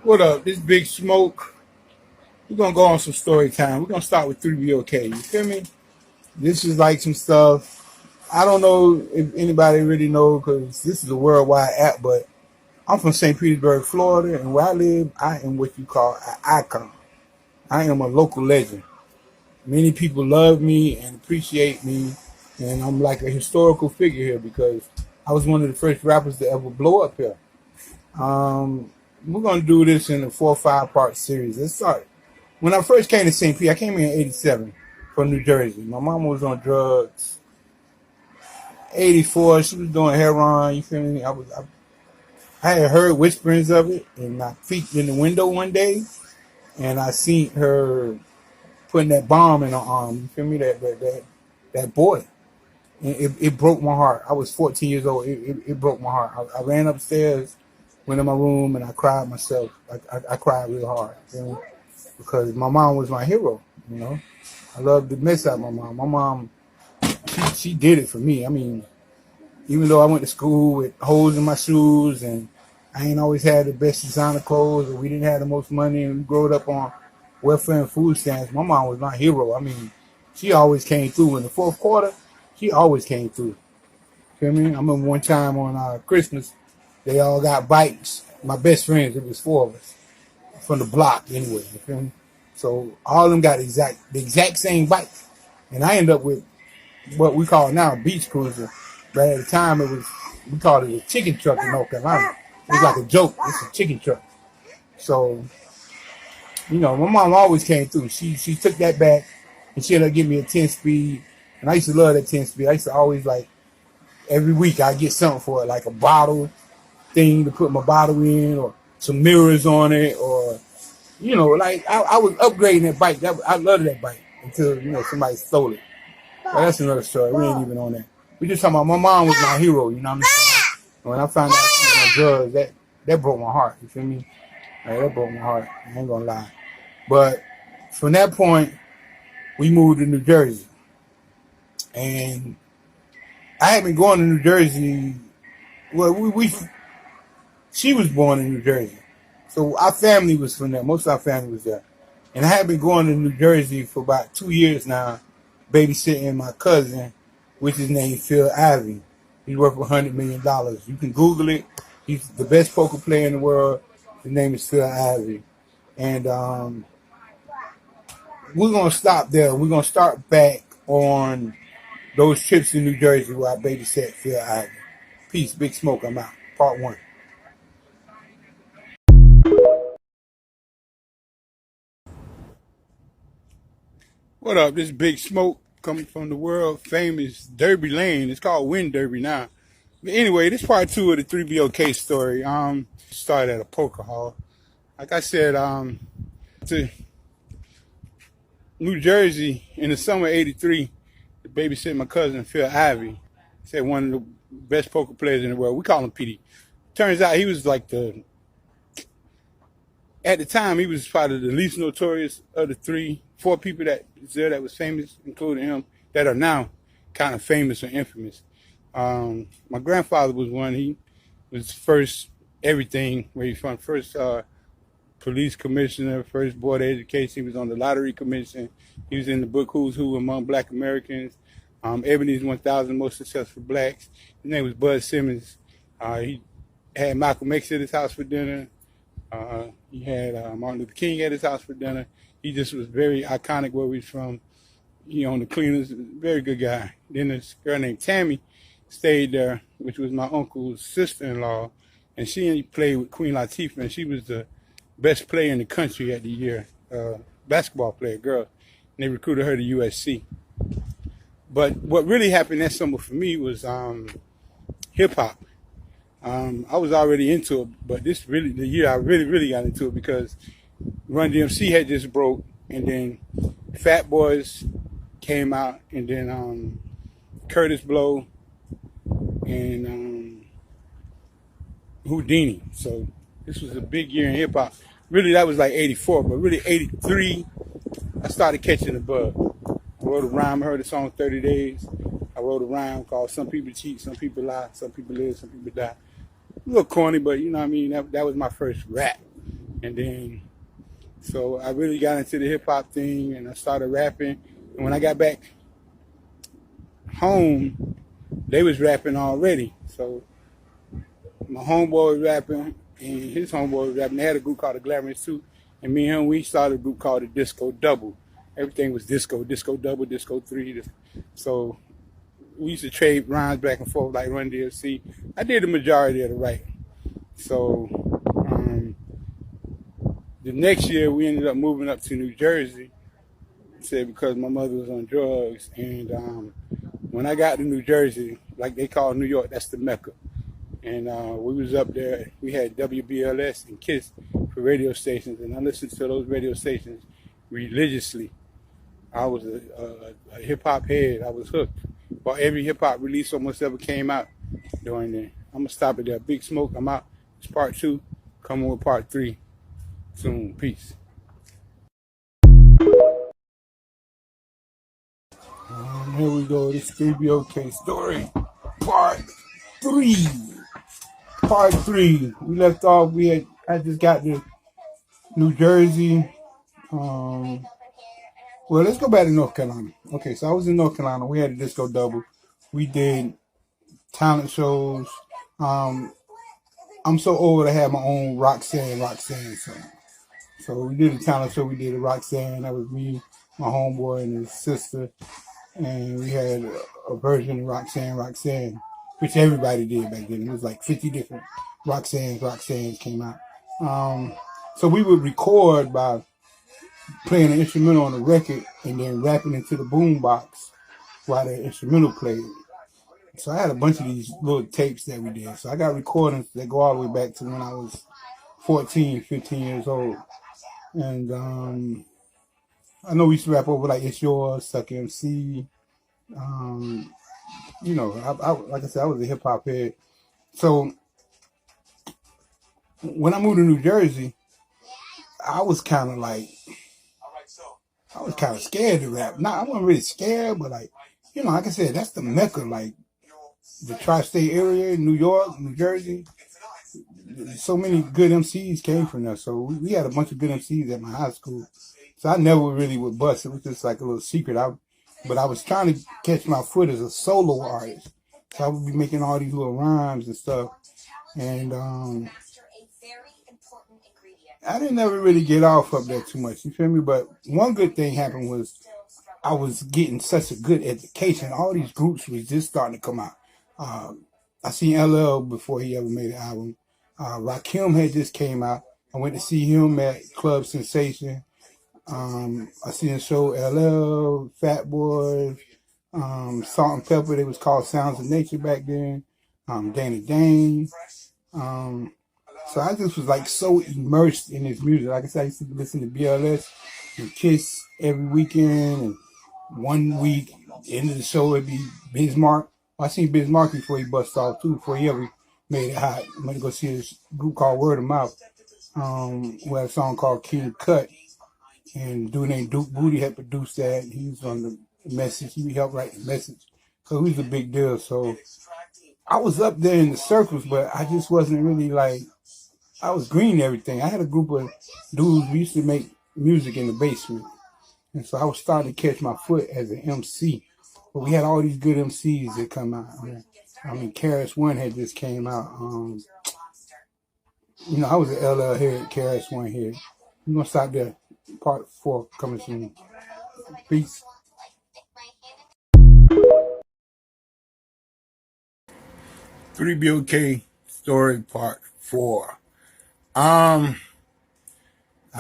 What up? This Big Smoke. We're gonna go on some story time. We're gonna start with 3BOK. You feel me? This is like some stuff. I don't know if anybody really know because this is a worldwide app, but I'm from St. Petersburg, Florida, and where I live, I am what you call an icon. I am a local legend. Many people love me and appreciate me, and I'm like a historical figure here because I was one of the first rappers to ever blow up here. Um, we're gonna do this in a 4 or 5 part series. Let's start. When I first came to St. Pete, I came here in '87 from New Jersey. My mom was on drugs. '84, she was doing heroin. You feel me? I had heard whisperings of it, and I peeked in the window one day, and I seen her putting that bomb in her arm. You feel me? That boy. And it broke my heart. I was 14 years old. It broke my heart. I ran upstairs, went in my room, and I cried myself. I cried real hard. You know? Because my mom was my hero. You know, I loved the mess out of my mom. My mom, she did it for me. I mean, even though I went to school with holes in my shoes and I ain't always had the best designer clothes, or we didn't have the most money, and we growed up on welfare and food stamps, my mom was my hero. I mean, she always came through in the fourth quarter. She always came through. Feel me? I remember one time on Christmas, they all got bikes. My best friends, it was 4 of us from the block anyway. You feel me? So all of them got the exact same bike, and I ended up with what we call now a beach cruiser. But at the time, we called it a chicken truck in North Carolina. It was like a joke. It's a chicken truck. So my mom always came through. She took that back, and she ended up giving me a 10 speed. And I used to love that 10 speed. I used to always like every week I get something for it, like a bottle thing to put my bottle in, or some mirrors on it, or like I was upgrading that bike. I loved that bike until somebody stole it. But that's another story. We ain't even on that. We just talking about my mom was my hero. You know what I'm saying? When I found out she was on drugs, that broke my heart. You feel me? Like, that broke my heart. I ain't gonna lie. But from that point, we moved to New Jersey, and I had been going to New Jersey. Well, she was born in New Jersey, so our family was from there. Most of our family was there, and I had been going to New Jersey for about 2 years now, babysitting my cousin, which is named Phil Ivey. He's worth $100 million. You can Google it. He's the best poker player in the world. His name is Phil Ivey, and we're gonna stop there. We're gonna start back on those trips in New Jersey where I babysat Phil Ivey. Peace, Big Smoke. I'm out. Part 1. What up? This is Big Smoke coming from the world famous Derby Lane. It's called Wind Derby now. But anyway, this part 2 of the 3BOK story. Started at a poker hall. Like I said, to New Jersey in the summer of '83, to babysit my cousin Phil Ivey. Said one of the best poker players in the world. We call him PD. Turns out he was like at the time he was probably the least notorious of the 4 people that was there that was famous, including him, that are now kind of famous or infamous. My grandfather was one. He was first everything where he's from. First police commissioner, first board of education. He was on the lottery commission. He was in the book Who's Who Among Black Americans. Ebony's 1,000 Most Successful Blacks. His name was Bud Simmons. He had Malcolm X at his house for dinner. He had Martin Luther King at his house for dinner. He just was very iconic where he's from. On the cleaners, very good guy. Then this girl named Tammy stayed there, which was my uncle's sister-in-law, and she played with Queen Latifah, and she was the best player in the country at the year, basketball player, girl. And they recruited her to USC. But what really happened that summer for me was hip-hop. I was already into it, but this really the year I really got into it because Run DMC had just broke, and then Fat Boys came out, and then Curtis Blow and Houdini. So this was a big year in hip hop. Really, that was like '84, but really '83, I started catching the bug. I wrote a rhyme. I heard the song 30 Days. I wrote a rhyme called Some People Cheat, Some People Lie, Some People Live, Some People Die. A little corny, but you know what I mean? That was my first rap. And then, so I really got into the hip hop thing and I started rapping. And when I got back home, they was rapping already. So my homeboy was rapping and his homeboy was rapping. They had a group called the Glamorous Two. And me and him, we started a group called the Disco Double. Everything was disco, disco double, disco three. So we used to trade rhymes back and forth like Run DMC. I did the majority of the writing. So the next year we ended up moving up to New Jersey. Said because my mother was on drugs, and when I got to New Jersey, like they call New York, that's the Mecca. And we was up there. We had WBLS and KISS for radio stations, and I listened to those radio stations religiously. I was a hip hop head. I was hooked. Bought every hip hop release almost ever came out during there. I'm gonna stop it there. Big Smoke, I'm out. It's part 2. Coming with part 3 soon. Peace. Here we go. This 3BOK story, part 3. Part 3. We left off. I just got to New Jersey. Well, let's go back to North Carolina. Okay, so I was in North Carolina. We had a disco double. We did talent shows. I'm so old I had my own Roxanne song. So we did a talent show. We did a Roxanne. That was me, my homeboy, and his sister. And we had a version of Roxanne, which everybody did back then. It was like 50 different Roxannes came out. So we would record by playing an instrumental on the record and then rapping into the boom box while the instrumental played. So I had a bunch of these little tapes that we did. So I got recordings that go all the way back to when I was 14, 15 years old. And I know we used to rap over like It's Yours, Suck MC. You know, like I said, I was a hip hop head. So when I moved to New Jersey, I was kind of scared to rap. I wasn't really scared, but like, you know, like I said, that's the Mecca, like the tri-state area, New York, New Jersey. So many good MCs came from there. So we had a bunch of good MCs at my high school. So I never really would bust. It was just like a little secret. But I was trying to catch my foot as a solo artist. So I would be making all these little rhymes and stuff. And I didn't ever really get off up there too much. You feel me? But one good thing happened was I was getting such a good education. All these groups was just starting to come out. I seen LL before he ever made an album. Rakim had just came out. I went to see him at Club Sensation. I seen a show LL, Fat Boy, Salt and Pepper. They was called Sounds of Nature back then. Danny Dane. So I just was like so immersed in his music. Like I said, I used to listen to BLS and KISS every weekend. And one week, the end of the show, it'd be Bismarck. I seen Bismarck before he bust off too, before he ever made it hot. I went to go see this group called Word of Mouth. We had a song called King Cut. And a dude named Duke Booty had produced that. He was on the message. He helped write the message. So he was a big deal. So I was up there in the circles, but I just wasn't really like, I was green and everything. I had a group of dudes. We used to make music in the basement. And so I was starting to catch my foot as an MC. But we had all these good MCs that come out. I mean, KRS-One had just came out. You know, I was an LL head, KRS-One head. We're going to stop there. Part 4 coming soon. Peace. 3BOK story part 4. I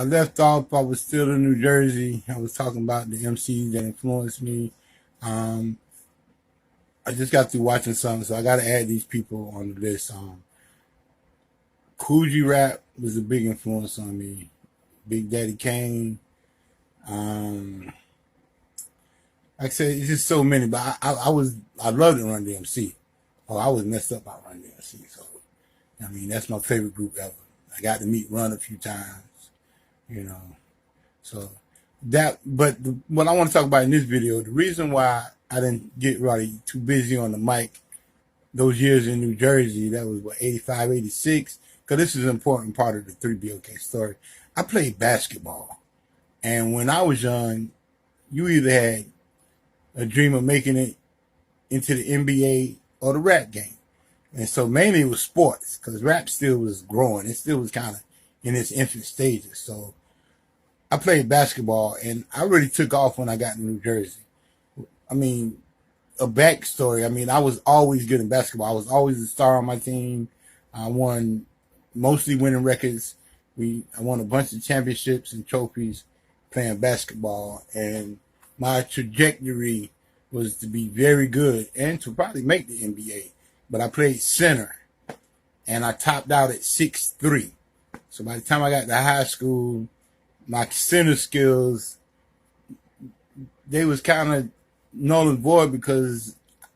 left off. I was still in New Jersey. I was talking about the MCs that influenced me. I just got through watching something, so I got to add these people on the list. Kool G Rap was a big influence on me. Big Daddy Kane. Like I said, it's just so many. But I loved Run DMC. Oh, I was messed up by Run DMC. So I mean, that's my favorite group ever. I got to meet Run a few times. You know, so that. But what I want to talk about in this video, the reason why I didn't get really too busy on the mic those years in New Jersey, that was what, 85, 86, because this is an important part of the 3BOK story. I played basketball. And when I was young, you either had a dream of making it into the NBA or the rap game. And so mainly it was sports because rap still was growing. It still was kind of in its infant stages. So I played basketball and I really took off when I got to New Jersey. I mean, a backstory. I mean, I was always good in basketball. I was always a star on my team. I won mostly winning records. I won a bunch of championships and trophies playing basketball. And my trajectory was to be very good and to probably make the NBA. But I played center and I topped out at 6'3". So by the time I got to high school, my center skills, they was kind of null and void because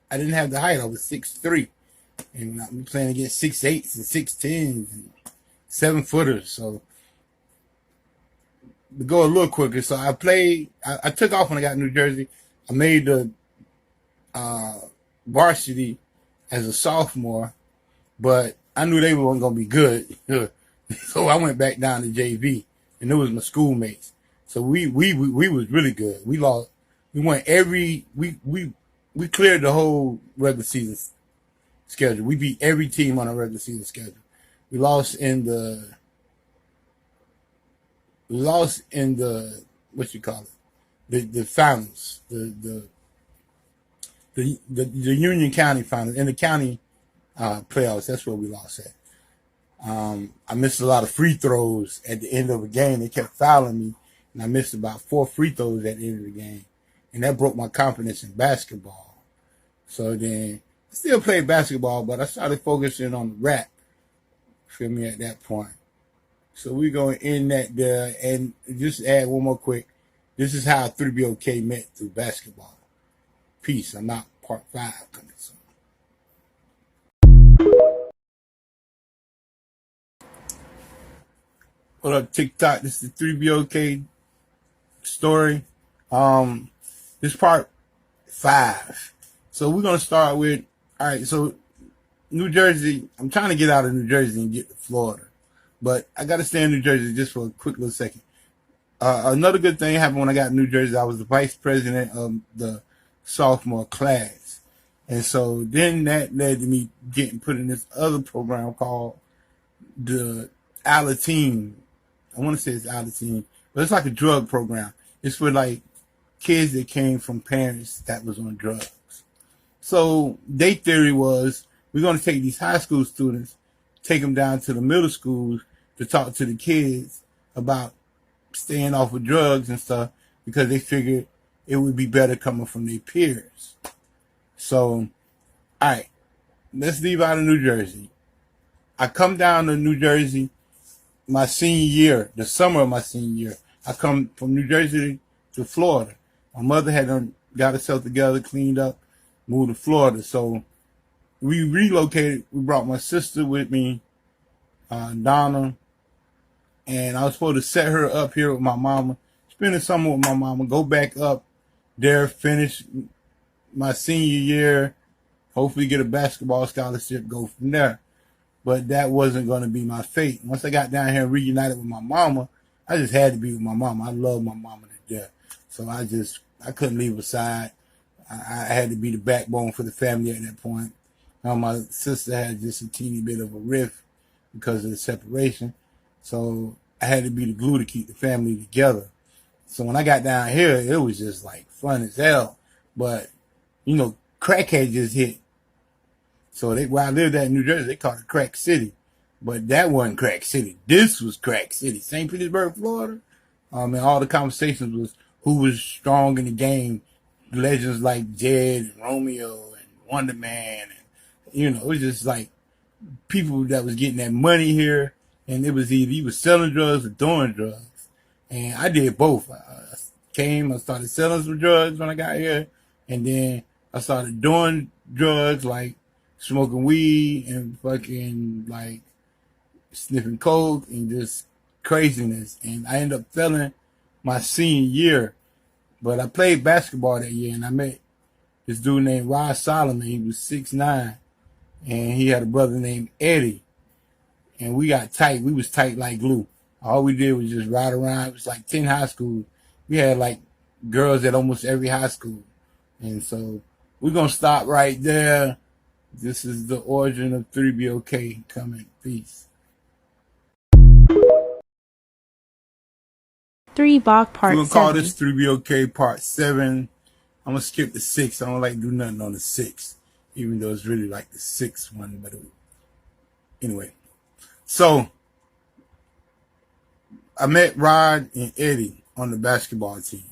I didn't have the height. I was 6'3". And I'm playing against 6'8s and 6'10s and 7-footers. So to go a little quicker, so I took off when I got to New Jersey. I made the varsity as a sophomore, but I knew they weren't going to be good. So I went back down to JV, and it was my schoolmates. So we was really good. We went we cleared the whole regular season schedule. We beat every team on our regular season schedule. We lost in the what you call it, the finals, the Union County finals, in the county playoffs. That's where we lost at. I missed a lot of free throws at the end of the game. They kept fouling me, and I missed about 4 free throws at the end of the game, and that broke my confidence in basketball. So then I still played basketball, but I started focusing on the rap. Feel me at that point. So we're going to end that there, and just add one more quick. This is how 3BOK met through basketball. Peace. I'm out. Part 5 coming soon. What up, TikTok? This is the 3BOK story. This part 5. So we're gonna start with, all right. So New Jersey. I'm trying to get out of New Jersey and get to Florida, but I got to stay in New Jersey just for a quick little second. Another good thing happened when I got to New Jersey. I was the vice president of the sophomore class, and so then that led to me getting put in this other program called the Alateen. I want to say it's Alateen, but it's like a drug program. It's for like kids that came from parents that was on drugs. So their theory was, we're going to take these high school students, take them down to the middle schools to talk to the kids about staying off of drugs and stuff, because they figured it would be better coming from their peers. So, all right, let's leave out of New Jersey. I come down to New Jersey my senior year, the summer of my senior year. I come from New Jersey to Florida. My mother had got herself together, cleaned up, moved to Florida. So we relocated. We brought my sister with me, Donna, and I was supposed to set her up here with my mama, spend the summer with my mama, go back up there, finish my senior year, hopefully get a basketball scholarship, go from there. But that wasn't going to be my fate. Once I got down here and reunited with my mama, I just had to be with my mama. I love my mama to death. So I couldn't leave her side. I had to be the backbone for the family at that point. My sister had just a teeny bit of a rift because of the separation. So I had to be the glue to keep the family together. So when I got down here, it was just like fun as hell. But, crack had just hit. So where I lived at in New Jersey, they called it Crack City. But that wasn't Crack City. This was Crack City. St. Petersburg, Florida. And all the conversations was who was strong in the game. Legends like Jed and Romeo and Wonder Man. And, it was just like people that was getting that money here. And it was either you was selling drugs or doing drugs. And I did both. I started selling some drugs when I got here. And then I started doing drugs, like smoking weed and fucking like sniffing coke and just craziness. And I ended up failing my senior year. But I played basketball that year, and I met this dude named Rod Solomon. He was 6'9", and he had a brother named Eddie. and we got tight. We was tight like glue. All we did was just ride around. It was like 10 high schools. We had like girls at almost every high school. And so we're going to stop right there. This is the origin of 3BOK coming. Peace. 3 Bach Part 7. We're going to call this 3BOK Part 7. I'm going to skip the 6. I don't like to do nothing on the 6, even though it's really like the 6th one. But anyway, so I met Rod and Eddie on the basketball team,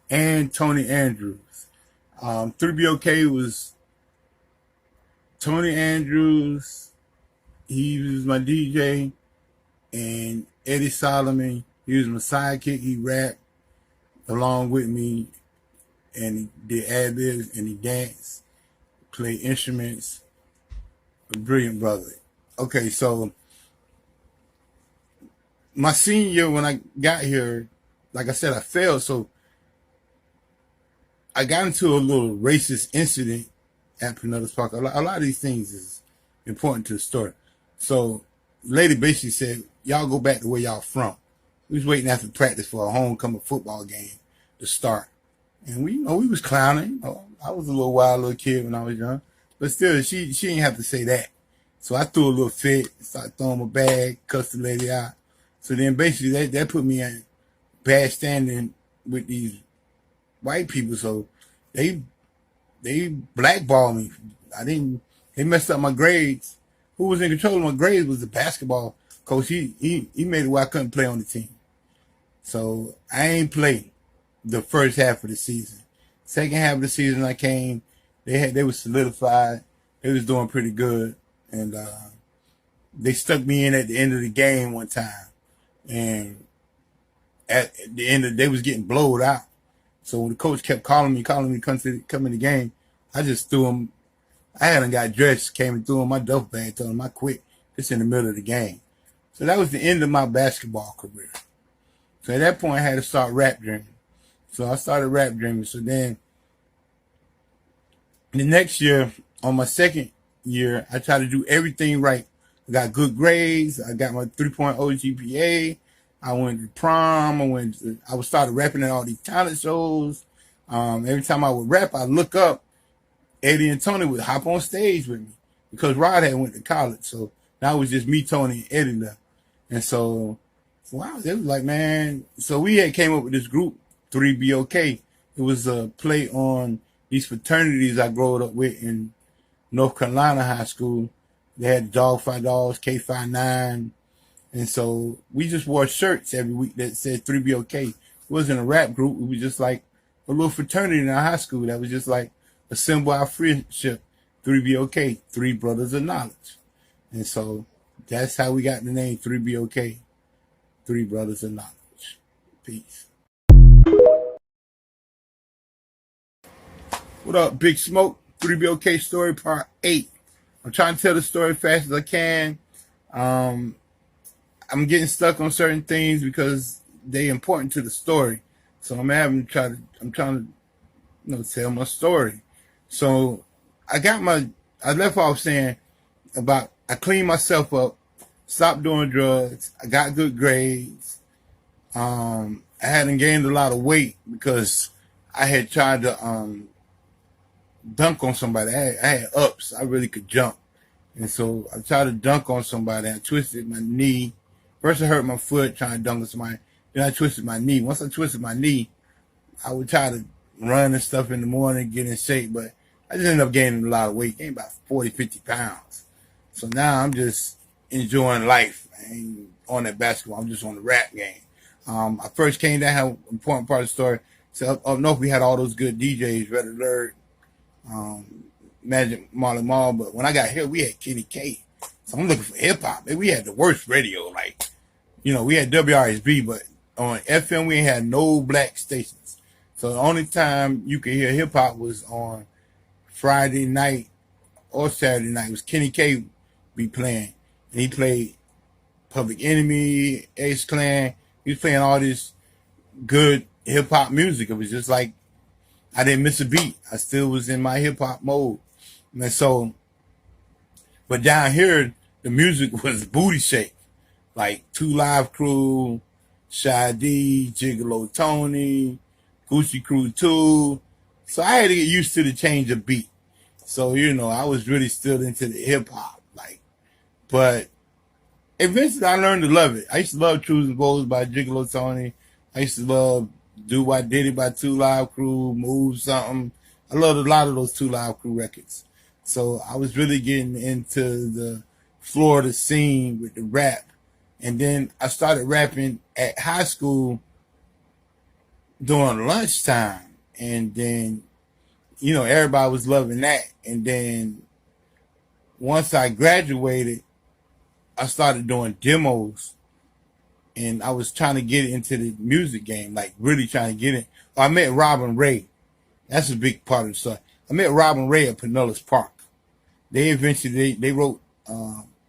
and Tony Andrews. 3BOK was Tony Andrews. He was my DJ, and Eddie Solomon, he was my sidekick. He rapped along with me, and he did ad-libs, and he danced, played instruments. A brilliant brother. Okay, so my senior year when I got here, like I said, I failed, so I got into a little racist incident at Pinellas Park. A lot of these things is important to the story. So the lady basically said, y'all go back to where y'all from. We was waiting after practice for a homecoming football game to start. And we was clowning. I was a little wild little kid when I was young. But still, she didn't have to say that. So I threw a little fit, started throwing my bag, cussed the lady out. So then basically that put me in bad standing with these white people. So they blackballed me. They messed up my grades. Who was in control of my grades was the basketball coach. He made it where I couldn't play on the team. So I ain't played the first half of the season. Second half of the season I came, they was solidified. They was doing pretty good. And they stuck me in at the end of the game one time. And at the end of the day, was getting blowed out. So when the coach kept calling me to come in the game, I just threw him. I hadn't got dressed, came and threw him my duffel bag, told him I quit just in the middle of the game. So that was the end of my basketball career. So at that point, I had to start rap dreaming. So I started rap dreaming. So then the next year, on my second year, I tried to do everything right. I got good grades. I got my 3.0 GPA. I went to prom. I started rapping at all these talent shows. Every time I would rap, I'd look up. Eddie and Tony would hop on stage with me because Rod had went to college. So now it was just me, Tony, and Eddie left. And so, wow, it was like, man. So we had came up with this group, 3BOK. It was a play on these fraternities I grew up with in North Carolina high school. They had Dogfight Dogs, K59. And so we just wore shirts every week that said 3BOK. It wasn't a rap group. It was just like a little fraternity in our high school that was just like a symbol of our friendship. 3BOK, Three Brothers of Knowledge. And so that's how we got the name 3BOK, Three Brothers of Knowledge. Peace. What up, Big Smoke? 3BOK story part 8. I'm trying to tell the story as fast as I can. I'm getting stuck on certain things because they're important to the story. So I'm trying to tell my story. So I left off saying about I cleaned myself up, stopped doing drugs, I got good grades. I hadn't gained a lot of weight because I had tried to dunk on somebody. I had ups. I really could jump. And so I tried to dunk on somebody. I twisted my knee. First I hurt my foot trying to dunk on somebody. Then I twisted my knee. Once I twisted my knee, I would try to run and stuff in the morning, get in shape. But I just ended up gaining a lot of weight. Gained about 40, 50 pounds. So now I'm just enjoying life. I ain't on that basketball. I'm just on the rap game. I first came down, had an important part of the story. So up north, we had all those good DJs, Red Alert, Magic Marley Marl, but when I got here, we had Kenny K. So I'm looking for hip hop. We had the worst radio. Like, we had WRSB, but on FM, we ain't had no black stations. So the only time you could hear hip hop was on Friday night or Saturday night. It was Kenny K be playing. And he played Public Enemy, Ace Clan. He was playing all this good hip hop music. It was just like I didn't miss a beat. I still was in my hip hop mode. And so, but down here, the music was booty shake. like Two Live Crew, Shy-D, Gigolo Tony, Gucci Crew 2. So I had to get used to the change of beat. So, I was really still into the hip hop. But eventually I learned to love it. I used to love Choosing Bowls by Gigolo Tony. I used to love Do What Did It by Two Live Crew, Move Something. I loved a lot of those Two Live Crew records. So I was really getting into the Florida scene with the rap. And then I started rapping at high school during lunchtime. And then, everybody was loving that. And then once I graduated, I started doing demos, and I was trying to get into the music game, like really trying to get it. I met Robin Ray. That's a big part of the story. I met Robin Ray at Pinellas Park. They eventually they wrote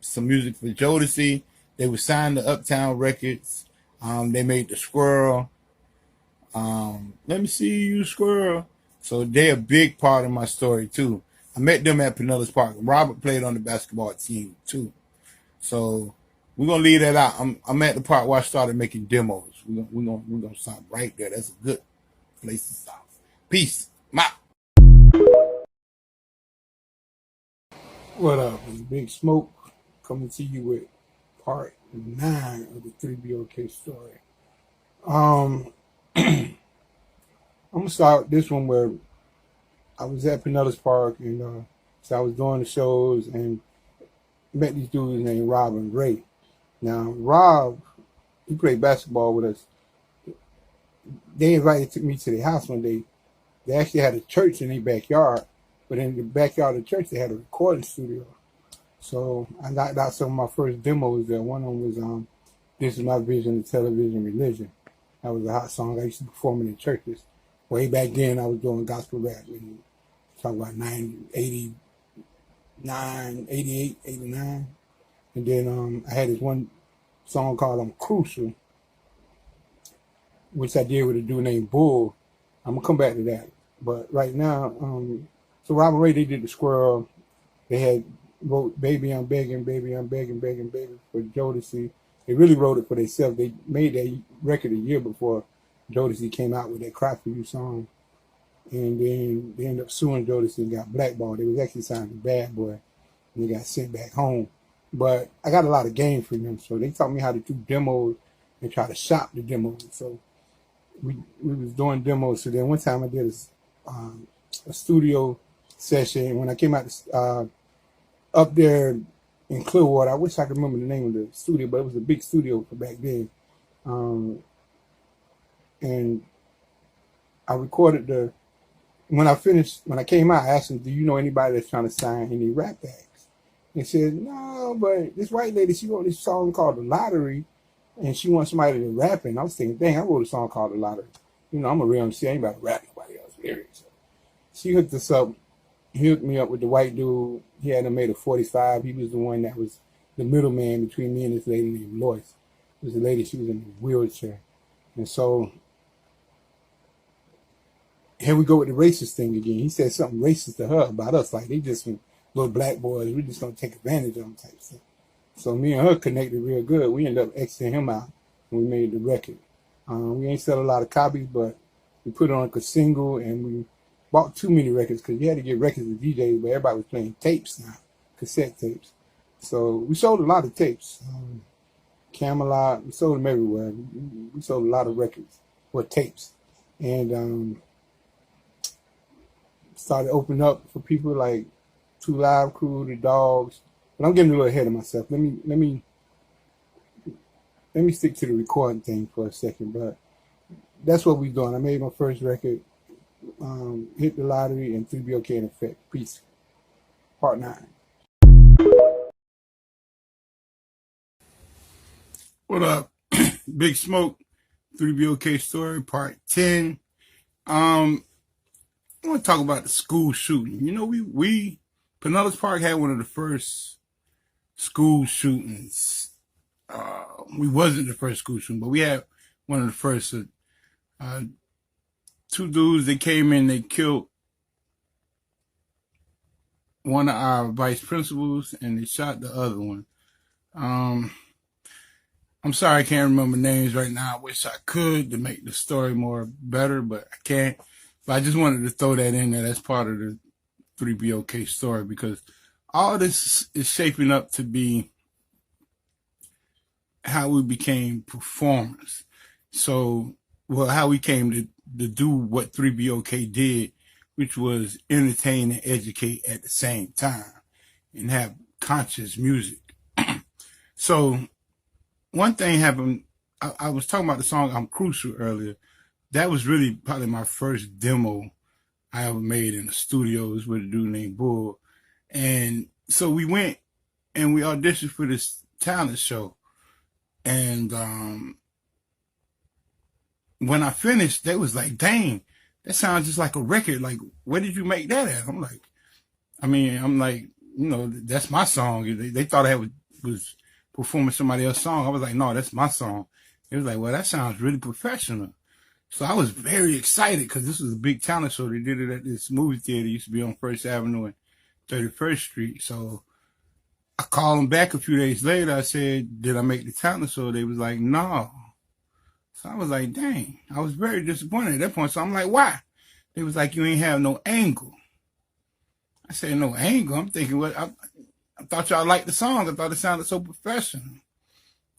some music for Jodeci. They were signed to Uptown Records. They made the Squirrel. Let me see you, Squirrel. So they're a big part of my story too. I met them at Pinellas Park. Robert played on the basketball team too. So we're gonna leave that out. I'm at the part where I started making demos. We're gonna stop right there. That's a good place to stop. Peace. Ma. What up? It's Big Smoke coming to you with part 9 of the 3BOK story. I'm gonna start this one where I was at Pinellas Park, and so I was doing the shows and met these dudes named Rob and Ray. Now Rob, he played basketball with us. They invited me to their house one day. They actually had a church in their backyard, but in the backyard of the church they had a recording studio. So I knocked out some of my first demos there. One of them was "This Is My Vision of Television Religion." That was a hot song I used to perform in churches. Way back then I was doing gospel rap. Talk about 89, 88, 89. And then I had this one song called Crucial, which I did with a dude named Bull. I'm gonna come back to that. But right now, so Robin Ray, they did the Squirrel. They had wrote "Baby I'm Begging, Baby I'm Begging, Begging, Baby" for Jodeci. They really wrote it for themselves. They made that record a year before Jodeci came out with that "Cry for You" song. And then they ended up suing Jodeci and got blackballed. They was actually signed to Bad Boy, and they got sent back home. But I got a lot of game from them, so they taught me how to do demos and try to shop the demos. So we was doing demos. So then one time I did a studio session. When I came out up there in Clearwater, I wish I could remember the name of the studio, but it was a big studio for back then. And I recorded when I came out, I asked them, "Do you know anybody that's trying to sign any rap acts?" They said, "No, but this white lady, she wrote this song called The Lottery, and she wants somebody to rap it." And I was thinking, dang, I wrote a song called The Lottery. I'm a real MC, I ain't about to rap nobody else's lyrics. So she hooked us up. He hooked me up with the white dude. He had made a 45. He was the one that was the middleman between me and this lady named Lois. It was a lady, she was in a wheelchair. And so here we go with the racist thing again. He said something racist to her about us, like they just little black boys, we just gonna take advantage of them type stuff. So me and her connected real good. We ended up exiting him out when we made the record. We ain't sell a lot of copies, but we put it on a single, and we bought too many records because you had to get records to DJs, but everybody was playing tapes now, cassette tapes. So we sold a lot of tapes. Camelot, we sold them everywhere. We sold a lot of records or tapes, and started opening up for people like Two Live Crew, the Dogs. But I'm getting a little ahead of myself. Let me stick to the recording thing for a second. But that's what we're doing. I made my first record, Hit the Lottery, and 3BOK in Effect. Peace. Part 9. What up? Big Smoke, 3BOK story, part 10. I want to talk about the school shooting. We Pinellas Park had one of the first school shootings. We wasn't the first school shooting, but we had one of the first. Two dudes that came in, they killed one of our vice principals, and they shot the other one. I'm sorry I can't remember names right now. I wish I could to make the story more better, but I can't. But I just wanted to throw that in there. That's part of the 3BOK story because all this is shaping up to be how we became performers. So, well, how we came to do what 3BOK did, which was entertain and educate at the same time and have conscious music. So one thing happened. I was talking about the song "I'm Crucial" earlier. That was really probably my first demo I ever made in the studios with a dude named Bull. And so we went and we auditioned for this talent show. And when I finished, they was like, "Dang, that sounds just like a record. Like, where did you make that at?" I'm like, that's my song. They thought I was performing somebody else's song. I was like, no, that's my song. It was like, well, that sounds really professional. So I was very excited because this was a big talent show. They did it at this movie theater. It used to be on First Avenue and 31st Street. So I called them back a few days later. I said, did I make the talent show? They was like, no. So I was like, dang. I was very disappointed at that point. So I'm like, why? They was like, you ain't have no angle. I said, no angle. I'm thinking, what? I thought y'all liked the song. I thought it sounded so professional.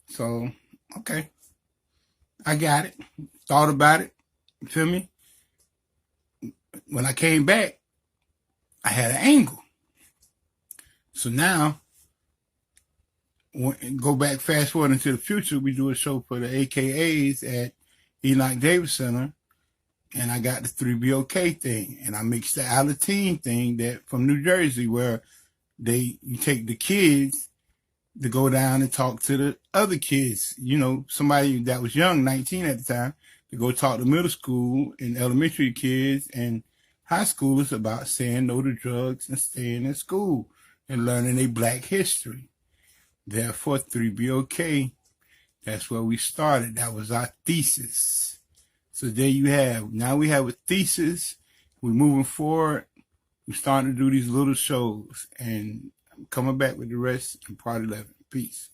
So, okay. I got it. Thought about it. You feel me? When I came back, I had an angle. So now, go back, fast forward into the future, we do a show for the AKAs at Enoch Davis Center. And I got the 3BOK thing. And I mixed the Alateen thing that from New Jersey where you take the kids to go down and talk to the other kids, somebody that was young, 19 at the time, to go talk to middle school and elementary kids and high schoolers about saying no to drugs and staying in school and learning their Black history. Therefore, 3BOK, that's where we started. That was our thesis. So there you have. Now we have a thesis. We're moving forward. We're starting to do these little shows. And I'm coming back with the rest in part 11. Peace.